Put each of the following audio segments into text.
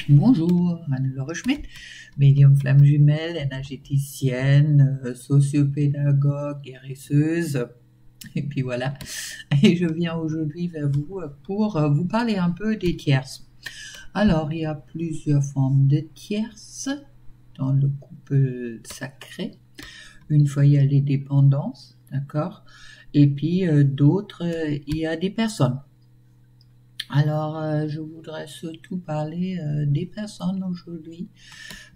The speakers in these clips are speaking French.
Bonjour, Anne-Laure Schmidt, médium flamme jumelle, énergéticienne, sociopédagogue, guérisseuse, et puis voilà. Et je viens aujourd'hui vers vous pour vous parler un peu des tierces. Alors, il y a plusieurs formes de tierces dans le couple sacré. Une fois, il y a les dépendances, d'accord? Et puis d'autres, il y a des personnes. Alors, je voudrais surtout parler des personnes aujourd'hui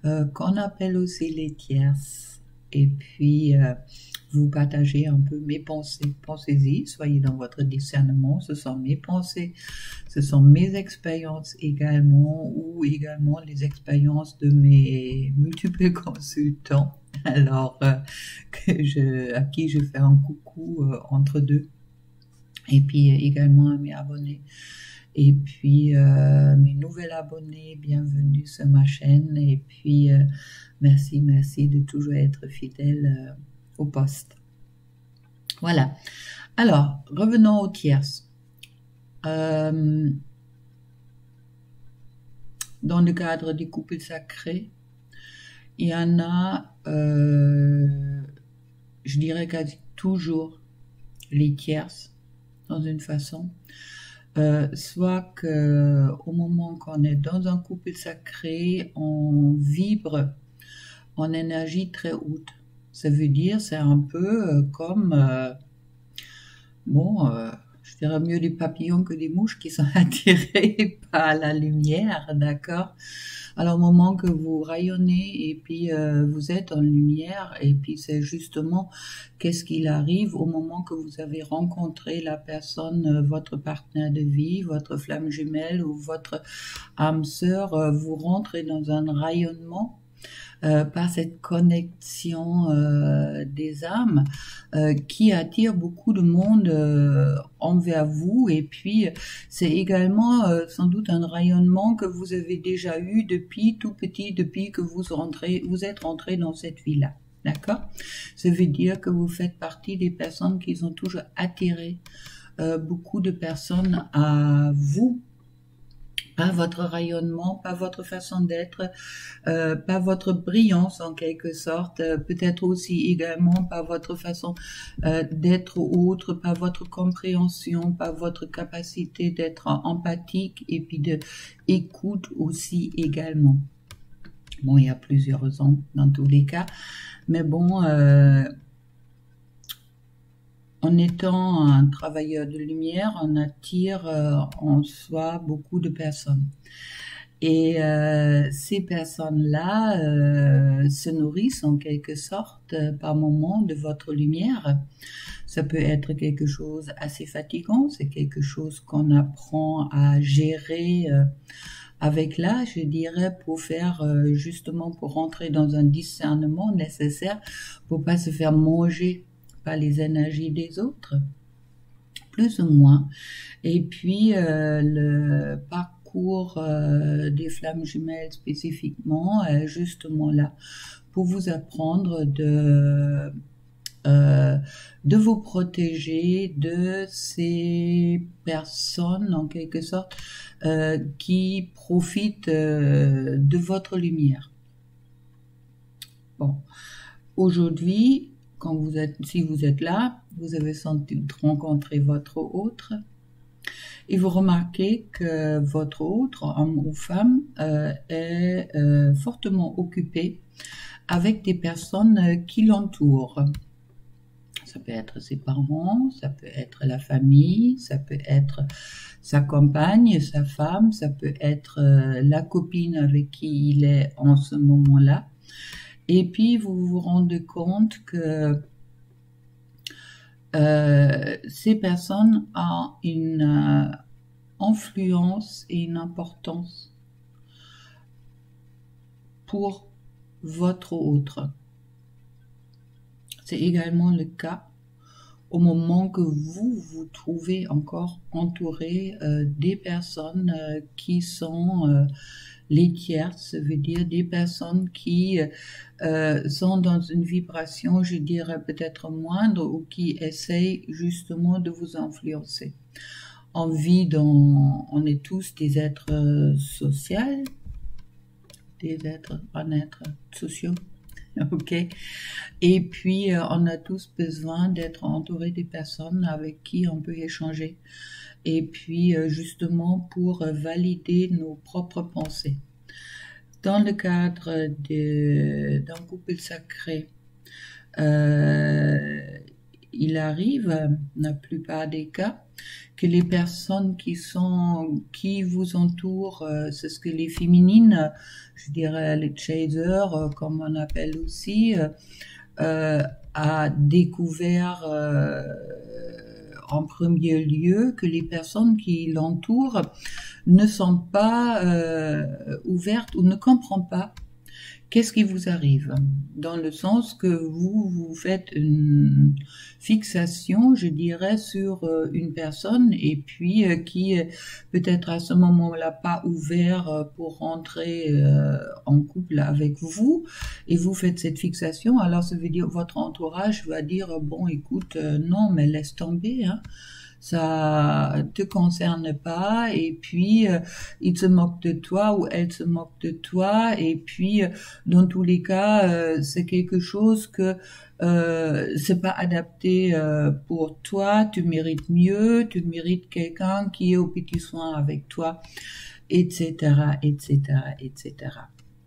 qu'on appelle aussi les tierces. Et puis, vous partagez un peu mes pensées. Pensez-y, soyez dans votre discernement. Ce sont mes pensées, ce sont mes expériences également, ou également les expériences de mes multiples consultants. Alors, à qui je fais un coucou entre deux. Et puis également à mes abonnés. Et puis mes nouvelles abonnés, bienvenue sur ma chaîne. Et puis merci de toujours être fidèle au poste. Voilà. Alors, revenons aux tierces. Dans le cadre du couple sacré, il y en a, je dirais quasi toujours, les tierces, dans une façon. Soit qu'au moment qu'on est dans un couple sacré, on vibre en énergie très haute. Ça veut dire, c'est un peu comme, je dirais mieux des papillons que des mouches qui sont attirés par la lumière, d'accord? Alors au moment que vous rayonnez et puis vous êtes en lumière, et puis c'est justement qu'est-ce qu'il arrive au moment que vous avez rencontré la personne, votre partenaire de vie, votre flamme jumelle ou votre âme sœur, vous rentrez dans un rayonnement par cette connexion des âmes qui attire beaucoup de monde envers vous. Et puis c'est également sans doute un rayonnement que vous avez déjà eu depuis tout petit, depuis que vous êtes rentré dans cette vie-là. D'accord? Ça veut dire que vous faites partie des personnes qui ont toujours attiré beaucoup de personnes à vous, pas votre rayonnement, pas votre façon d'être, pas votre brillance en quelque sorte, peut-être aussi également pas votre façon d'être autre, pas votre compréhension, pas votre capacité d'être empathique et puis de écoute aussi également. Bon, il y a plusieurs raisons dans tous les cas, mais bon, en étant un travailleur de lumière, on attire en soi beaucoup de personnes. Et ces personnes-là se nourrissent en quelque sorte par moment de votre lumière. Ça peut être quelque chose assez fatigant, c'est quelque chose qu'on apprend à gérer avec l'âge, je dirais, pour faire justement pour rentrer dans un discernement nécessaire pour pas se faire manger par les énergies des autres, plus ou moins. Et puis le parcours des flammes jumelles spécifiquement est justement là pour vous apprendre de vous protéger de ces personnes en quelque sorte qui profitent de votre lumière. Bon, aujourd'hui, si vous êtes là, vous avez senti rencontrer votre autre, et vous remarquez que votre autre, homme ou femme, est fortement occupé avec des personnes qui l'entourent. Ça peut être ses parents, ça peut être la famille, ça peut être sa compagne, sa femme, ça peut être la copine avec qui il est en ce moment-là. Et puis vous vous rendez compte que ces personnes ont une influence et une importance pour votre autre. C'est également le cas au moment que vous vous trouvez encore entouré des personnes qui sont les tierces, ça veut dire des personnes qui sont dans une vibration, je dirais peut-être moindre, ou qui essayent justement de vous influencer. On est tous des êtres sociaux, des êtres, un être sociaux. Ok. Et puis, on a tous besoin d'être entouré des personnes avec qui on peut échanger. Et puis, justement, pour valider nos propres pensées. Dans le cadre d'un couple sacré, il arrive, dans la plupart des cas, que les personnes qui vous entourent, c'est ce que les féminines, je dirais les chasers, comme on appelle aussi, a découvert en premier lieu que les personnes qui l'entourent ne sont pas ouvertes ou ne comprennent pas qu'est-ce qui vous arrive, dans le sens que vous faites une fixation, je dirais, sur une personne et puis qui peut-être à ce moment-là pas ouvert pour rentrer en couple avec vous, et vous faites cette fixation. Alors ça veut dire votre entourage va dire bon écoute non mais laisse tomber, hein. Ça te concerne pas, et puis il se moque de toi ou elle se moque de toi, et puis dans tous les cas c'est quelque chose que c'est pas adapté pour toi, tu mérites mieux, tu mérites quelqu'un qui est au petit soin avec toi, etc., etc., etc.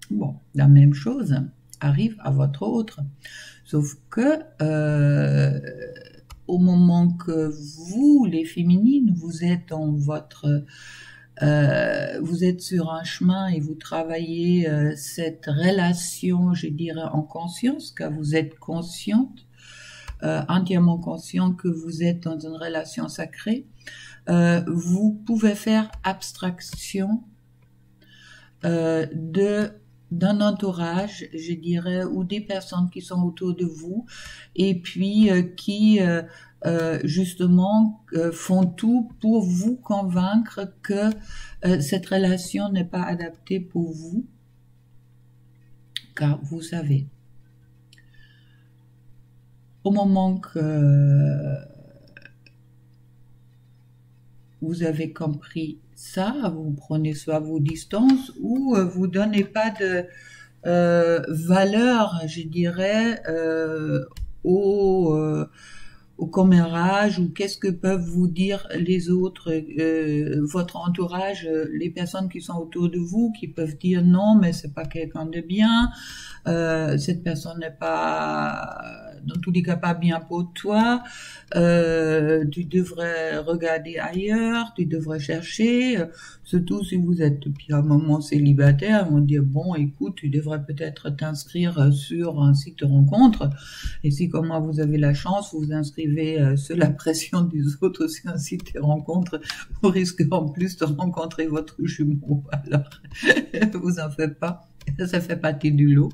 Bon, la même chose arrive à votre autre, sauf que au moment que vous, les féminines, vous êtes dans votre, vous êtes sur un chemin et vous travaillez cette relation, je dirais, en conscience, car vous êtes consciente, entièrement conscient que vous êtes dans une relation sacrée, vous pouvez faire abstraction d'un entourage, je dirais, ou des personnes qui sont autour de vous, et puis qui justement font tout pour vous convaincre que cette relation n'est pas adaptée pour vous, car vous savez, au moment que vous avez compris ça, vous prenez soit vos distances ou vous donnez pas de valeur, je dirais, au commérage, ou qu'est-ce que peuvent vous dire les autres, votre entourage, les personnes qui sont autour de vous, qui peuvent dire non, mais c'est pas quelqu'un de bien, cette personne n'est pas, dans tous les cas, pas bien pour toi, tu devrais regarder ailleurs, tu devrais chercher, surtout si vous êtes depuis un moment célibataire, on va dire bon, écoute, tu devrais peut-être t'inscrire sur un site de rencontre, et si comme moi vous avez la chance, vous vous inscrivez sous la pression des autres sur un site de rencontre, vous risquez en plus de rencontrer votre jumeau, alors vous en faites pas. Ça fait partie du lot.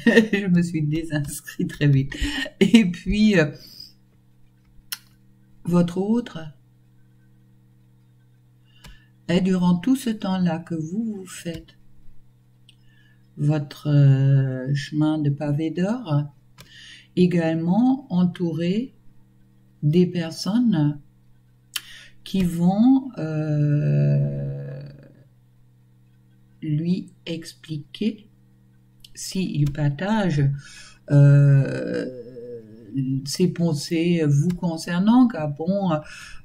Je me suis désinscrite très vite. Et puis, votre autre, et durant tout ce temps-là que vous faites votre chemin de pavé d'or, également entouré des personnes qui vont lui expliquer, s'il partage ses pensées vous concernant, car bon,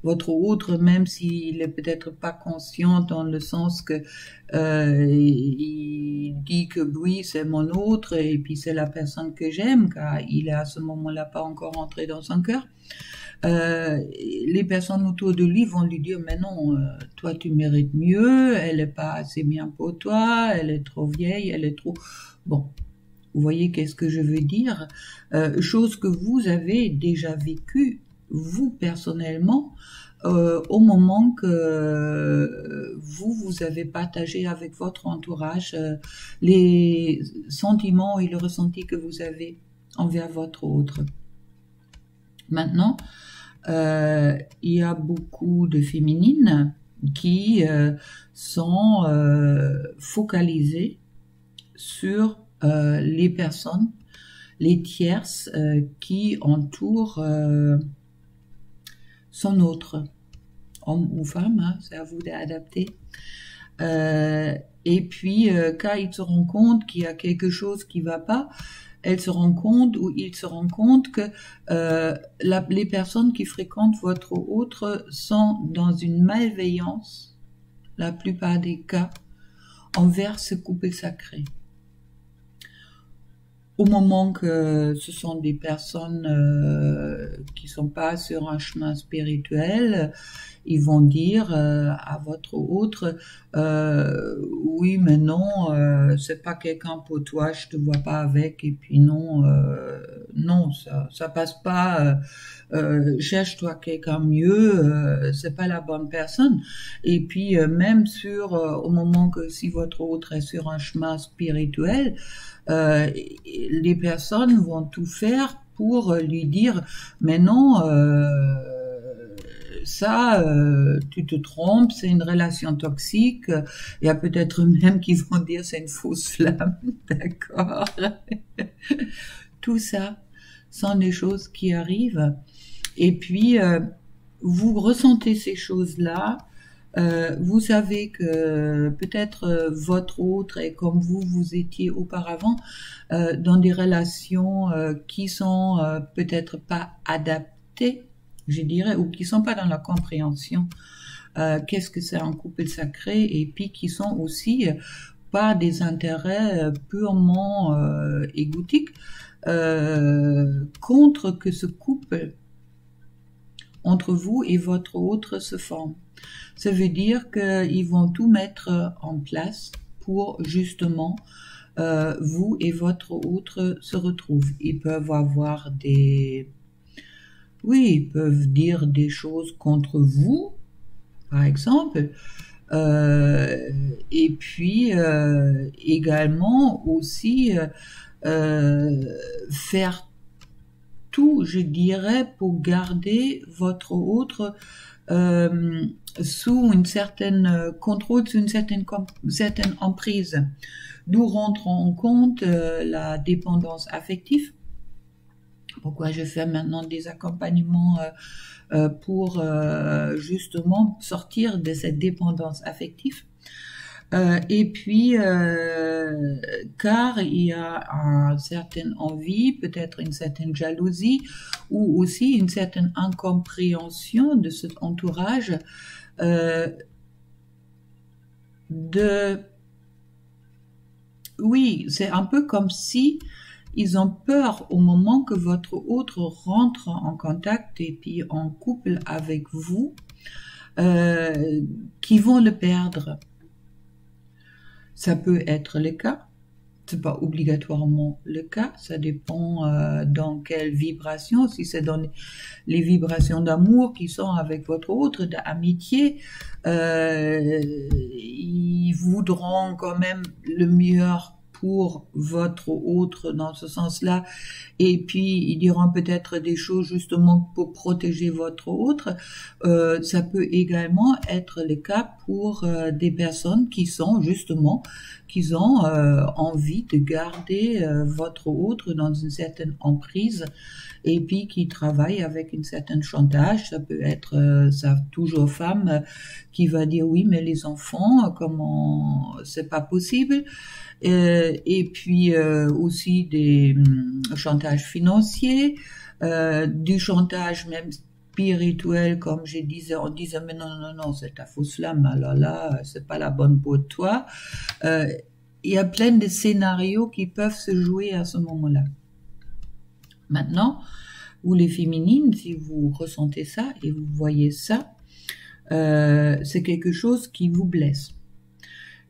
votre autre, même s'il est peut-être pas conscient dans le sens que il dit que oui, c'est mon autre et puis c'est la personne que j'aime, car il est à ce moment-là pas encore entré dans son cœur, les personnes autour de lui vont lui dire mais non, toi tu mérites mieux, elle est pas assez bien pour toi, elle est trop vieille, elle est trop... Bon, vous voyez qu'est-ce que je veux dire, chose que vous avez déjà vécue, vous personnellement, au moment que vous avez partagé avec votre entourage les sentiments et le ressenti que vous avez envers votre autre. Maintenant, il y a beaucoup de féminines qui sont focalisées sur les personnes, les tierces qui entourent son autre, homme ou femme, hein, c'est à vous d'adapter. Et puis, quand il se rend compte qu'il y a quelque chose qui va pas, elle se rend compte ou il se rend compte que les personnes qui fréquentent votre autre sont dans une malveillance, la plupart des cas, envers ce couple sacré. Au moment que ce sont des personnes qui sont pas sur un chemin spirituel, ils vont dire à votre autre oui mais non c'est pas quelqu'un pour toi, je te vois pas avec, et puis non non ça passe pas, cherche-toi quelqu'un mieux, c'est pas la bonne personne. Et puis même au moment que si votre autre est sur un chemin spirituel, les personnes vont tout faire pour lui dire mais non ça tu te trompes, c'est une relation toxique. Il y a peut-être même qui vont dire c'est une fausse flamme. D'accord. Tout ça sont des choses qui arrivent, et puis vous ressentez ces choses-là. Vous savez que peut-être votre autre est comme vous étiez auparavant, dans des relations qui sont peut-être pas adaptées, je dirais, ou qui sont pas dans la compréhension. Qu'est-ce que c'est un couple sacré, et puis qui sont aussi pas des intérêts purement égotiques, contre que ce couple entre vous et votre autre se forme. Ça veut dire qu'ils vont tout mettre en place pour justement vous et votre autre se retrouvent. Ils peuvent avoir ils peuvent dire des choses contre vous, par exemple, et puis également aussi faire tout, je dirais, pour garder votre autre sous une certaine contrôle, sous une certaine emprise. D'où rentre en compte la dépendance affective. Pourquoi je fais maintenant des accompagnements pour justement sortir de cette dépendance affective. Et puis, car il y a une certaine envie, peut-être une certaine jalousie, ou aussi une certaine incompréhension de cet entourage oui, c'est un peu comme si ils ont peur au moment que votre autre rentre en contact et puis en couple avec vous, qu'ils vont le perdre. Ça peut être le cas, c'est pas obligatoirement le cas, ça dépend dans quelle vibration. Si c'est dans les vibrations d'amour qui sont avec votre autre, d'amitié, ils voudront quand même le meilleur pour votre autre dans ce sens-là, et puis ils diront peut-être des choses justement pour protéger votre autre. Ça peut également être le cas pour des personnes qui sont justement, qui ont envie de garder votre autre dans une certaine emprise, et puis qui travaillent avec une certaine chantage. Ça peut être ça toujours femme qui va dire oui mais les enfants, comment c'est pas possible. Et puis aussi des chantages financiers, du chantage même spirituel, comme je disais, on disait mais non, c'est ta fausse flamme, alors là c'est pas la bonne pour toi. Il y a plein de scénarios qui peuvent se jouer à ce moment-là. Maintenant, vous les féminines, si vous ressentez ça et vous voyez ça, c'est quelque chose qui vous blesse.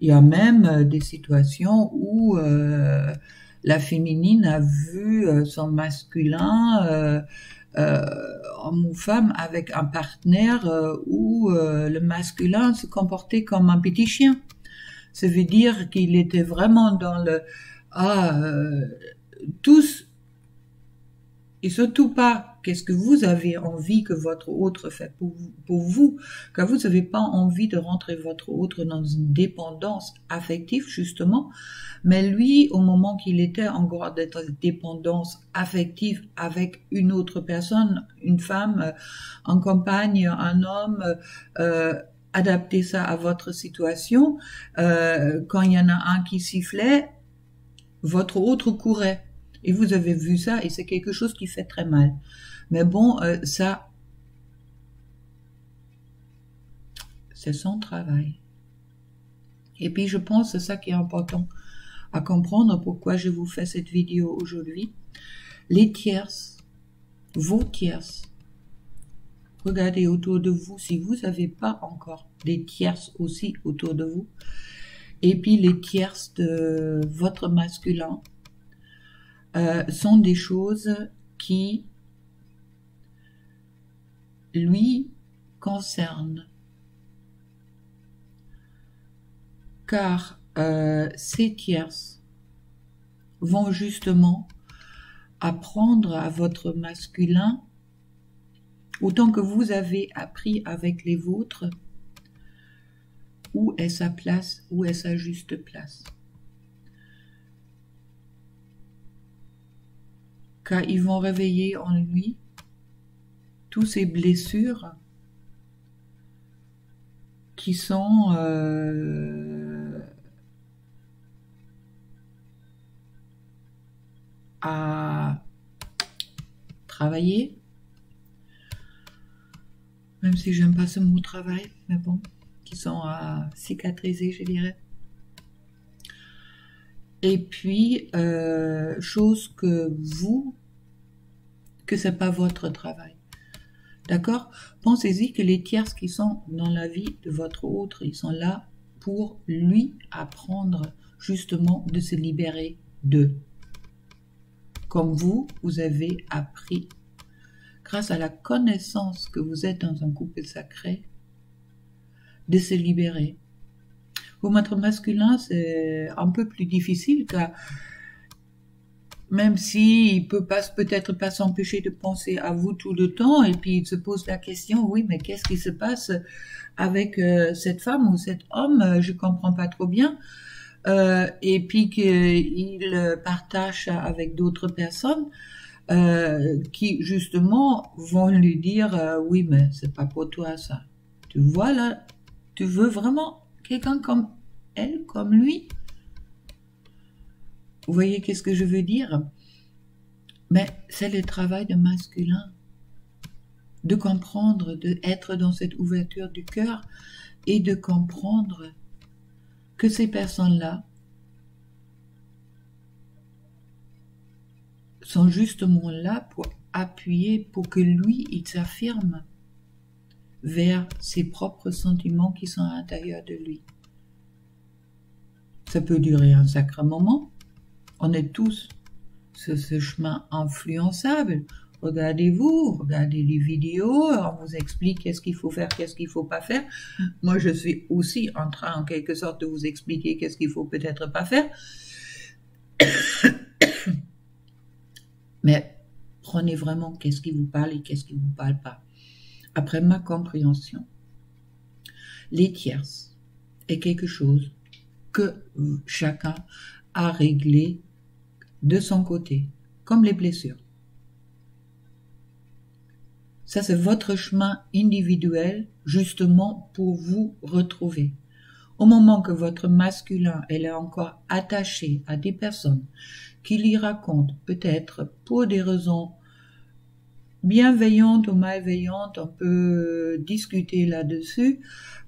Il y a même des situations où la féminine a vu son masculin, homme ou femme, avec un partenaire où le masculin se comportait comme un petit chien. Ça veut dire qu'il était vraiment dans le tous, et surtout pas qu'est-ce que vous avez envie que votre autre fait pour vous, car vous n'avez pas envie de rentrer votre autre dans une dépendance affective justement, mais lui, au moment qu'il était encore dans cette dépendance affective avec une autre personne, une femme, un compagne, un homme, adapter ça à votre situation. Quand il y en a un qui sifflait, votre autre courait. Et vous avez vu ça, et c'est quelque chose qui fait très mal. Mais bon, ça, c'est son travail. Et puis, je pense que c'est ça qui est important à comprendre, pourquoi je vous fais cette vidéo aujourd'hui. Les tierces, vos tierces, regardez autour de vous si vous n'avez pas encore des tierces aussi autour de vous. Et puis, les tierces de votre masculin sont des choses qui lui concernent. Car ces tierces vont justement apprendre à votre masculin, autant que vous avez appris avec les vôtres, où est sa place, où est sa juste place. Car ils vont réveiller en lui toutes ces blessures qui sont à travailler, même si j'aime pas ce mot travail, mais bon, qui sont à cicatriser, je dirais. Et puis, chose que c'est pas votre travail. D'accord? Pensez-y que les tierces qui sont dans la vie de votre autre, ils sont là pour lui apprendre justement de se libérer d'eux. Comme vous avez appris, grâce à la connaissance que vous êtes dans un couple sacré, de se libérer. Pour votre masculin, c'est un peu plus difficile, car même s'il peut peut-être pas s'empêcher de penser à vous tout le temps, et puis il se pose la question, oui, mais qu'est-ce qui se passe avec cette femme ou cet homme, je comprends pas trop bien. Et puis qu'il partage avec d'autres personnes qui justement vont lui dire oui, mais c'est pas pour toi ça. Tu vois là, tu veux vraiment quelqu'un comme elle, comme lui? Vous voyez qu'est-ce que je veux dire? Mais c'est le travail de masculin, de comprendre, d'être dans cette ouverture du cœur et de comprendre que ces personnes-là sont justement là pour appuyer, pour que lui, il s'affirme vers ses propres sentiments qui sont à l'intérieur de lui. Ça peut durer un sacré moment. On est tous sur ce chemin influençable. Regardez-vous, regardez les vidéos, on vous explique qu'est-ce qu'il faut faire, qu'est-ce qu'il ne faut pas faire. Moi, je suis aussi en train, en quelque sorte, de vous expliquer qu'est-ce qu'il faut peut-être pas faire. Mais prenez vraiment qu'est-ce qui vous parle et qu'est-ce qui ne vous parle pas. Après ma compréhension, les tierces est quelque chose que chacun a réglé de son côté, comme les blessures. Ça, c'est votre chemin individuel, justement, pour vous retrouver. Au moment que votre masculin est encore attaché à des personnes qui lui racontent, peut-être pour des raisons bienveillantes ou malveillantes, on peut discuter là-dessus,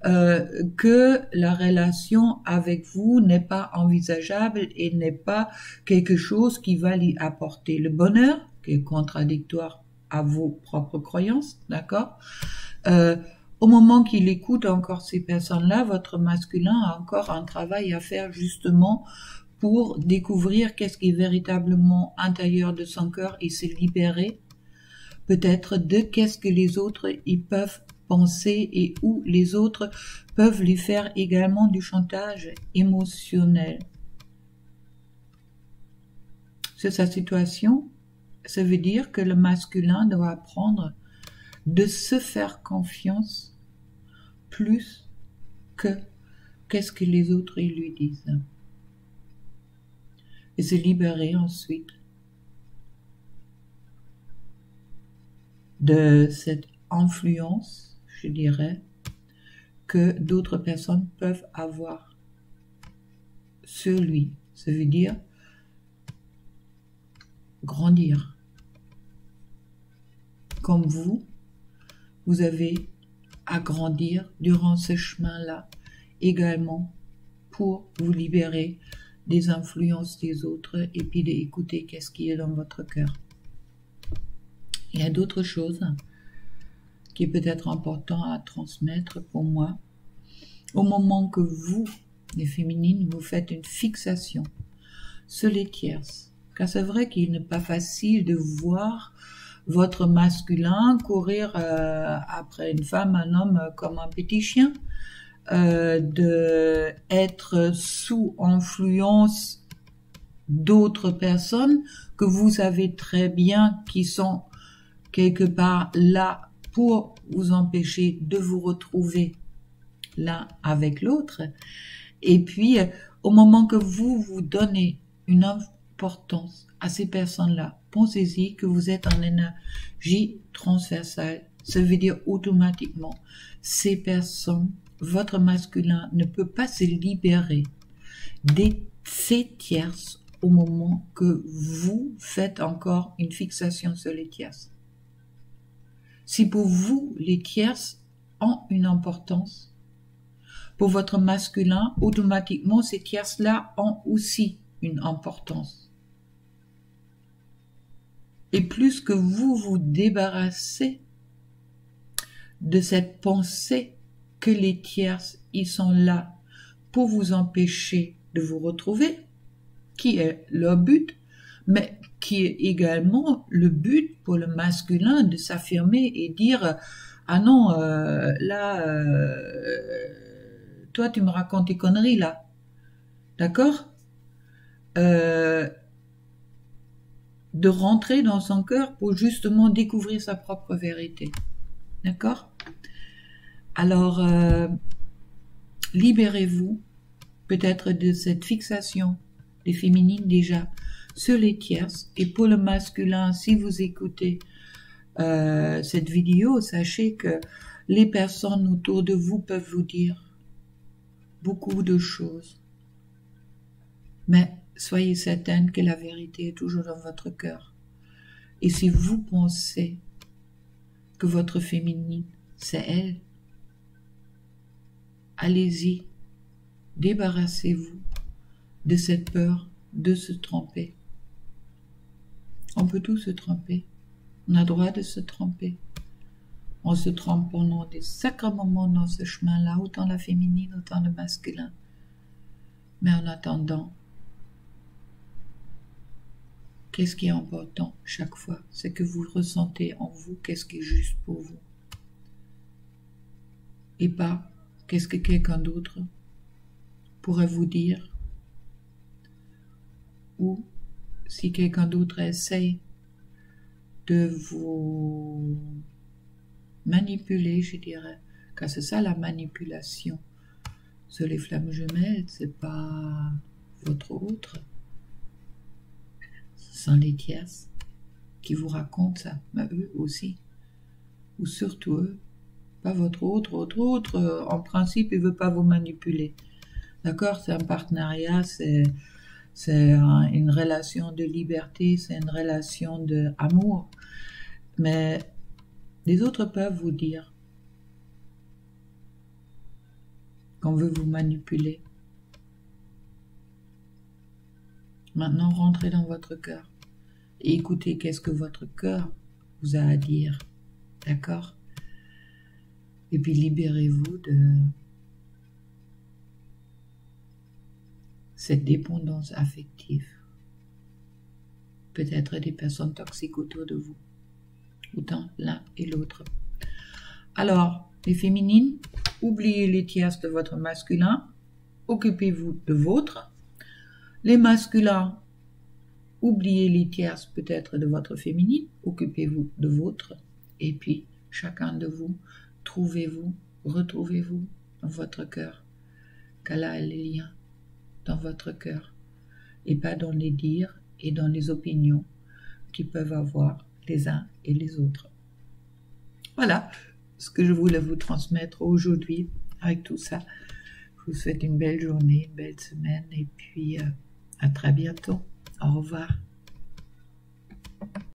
que la relation avec vous n'est pas envisageable et n'est pas quelque chose qui va lui apporter le bonheur, qui est contradictoire à vos propres croyances, d'accord? Au moment qu'il écoute encore ces personnes-là, votre masculin a encore un travail à faire justement pour découvrir qu'est-ce qui est véritablement intérieur de son cœur et se libérer peut-être de qu'est-ce que les autres ils peuvent penser et où les autres peuvent lui faire également du chantage émotionnel. C'est sa situation. Ça veut dire que le masculin doit apprendre de se faire confiance plus que qu'est-ce que les autres ils lui disent. Et se libérer ensuite de cette influence, je dirais, que d'autres personnes peuvent avoir sur lui. Ça veut dire grandir. Comme vous avez à grandir durant ce chemin-là également pour vous libérer des influences des autres et puis d'écouter qu'est-ce qui est dans votre cœur. Il y a d'autres choses qui est peut-être important à transmettre pour moi. Au moment que vous, les féminines, vous faites une fixation sur les tierces, car c'est vrai qu'il n'est pas facile de voir votre masculin courir après une femme, un homme comme un petit chien, de être sous influence d'autres personnes que vous savez très bien qui sont quelque part là pour vous empêcher de vous retrouver l'un avec l'autre. Et puis, au moment que vous vous donnez une importance à ces personnes-là, pensez-y que vous êtes en énergie transversale. Ça veut dire automatiquement, ces personnes, votre masculin ne peut pas se libérer de ces tierces au moment que vous faites encore une fixation sur les tierces. Si pour vous, les tierces ont une importance, pour votre masculin, automatiquement, ces tierces-là ont aussi une importance. Et plus que vous vous débarrassez de cette pensée que les tierces, ils sont là pour vous empêcher de vous retrouver, qui est leur but, mais qui est également le but pour le masculin de s'affirmer et dire « Ah non, toi tu me racontes tes conneries là. » D'accord ? De rentrer dans son cœur pour justement découvrir sa propre vérité. D'accord ? Alors, libérez-vous peut-être de cette fixation des féminines déjà sur les tierces. Et pour le masculin, si vous écoutez cette vidéo, sachez que les personnes autour de vous peuvent vous dire beaucoup de choses. Mais soyez certaine que la vérité est toujours dans votre cœur. Et si vous pensez que votre féminine, c'est elle, allez-y, débarrassez-vous de cette peur de se tromper. On peut tous se tromper. On a droit de se tromper. On se trompe pendant des sacrés moments dans ce chemin-là, autant la féminine, autant le masculin. Mais en attendant, qu'est-ce qui est important chaque fois? C'est que vous ressentez en vous qu'est-ce qui est juste pour vous. Et pas qu'est-ce que quelqu'un d'autre pourrait vous dire. Ou si quelqu'un d'autre essaye de vous manipuler, je dirais, car c'est ça la manipulation. Sur les flammes jumelles, c'est pas votre autre, ce sont les tierces qui vous racontent ça, mais eux aussi, ou surtout eux, pas votre autre, en principe, il veut pas vous manipuler, d'accord, c'est un partenariat, c'est une relation de liberté, c'est une relation d'amour, mais les autres peuvent vous dire qu'on veut vous manipuler. Maintenant, rentrez dans votre cœur et écoutez qu'est-ce que votre cœur vous a à dire, d'accord? Et puis libérez-vous de cette dépendance affective. Peut-être des personnes toxiques autour de vous, autant l'un et l'autre. Alors, les féminines, oubliez les tierces de votre masculin, occupez-vous de vôtre. Les masculins, oubliez les tierces peut-être de votre féminine, occupez-vous de vôtre. Et puis, chacun de vous, trouvez-vous, retrouvez-vous dans votre cœur. Car là, les liens dans votre cœur et pas dans les dires et dans les opinions qui peuvent avoir les uns et les autres. Voilà ce que je voulais vous transmettre aujourd'hui avec tout ça. Je vous souhaite une belle journée, une belle semaine et puis à très bientôt. Au revoir.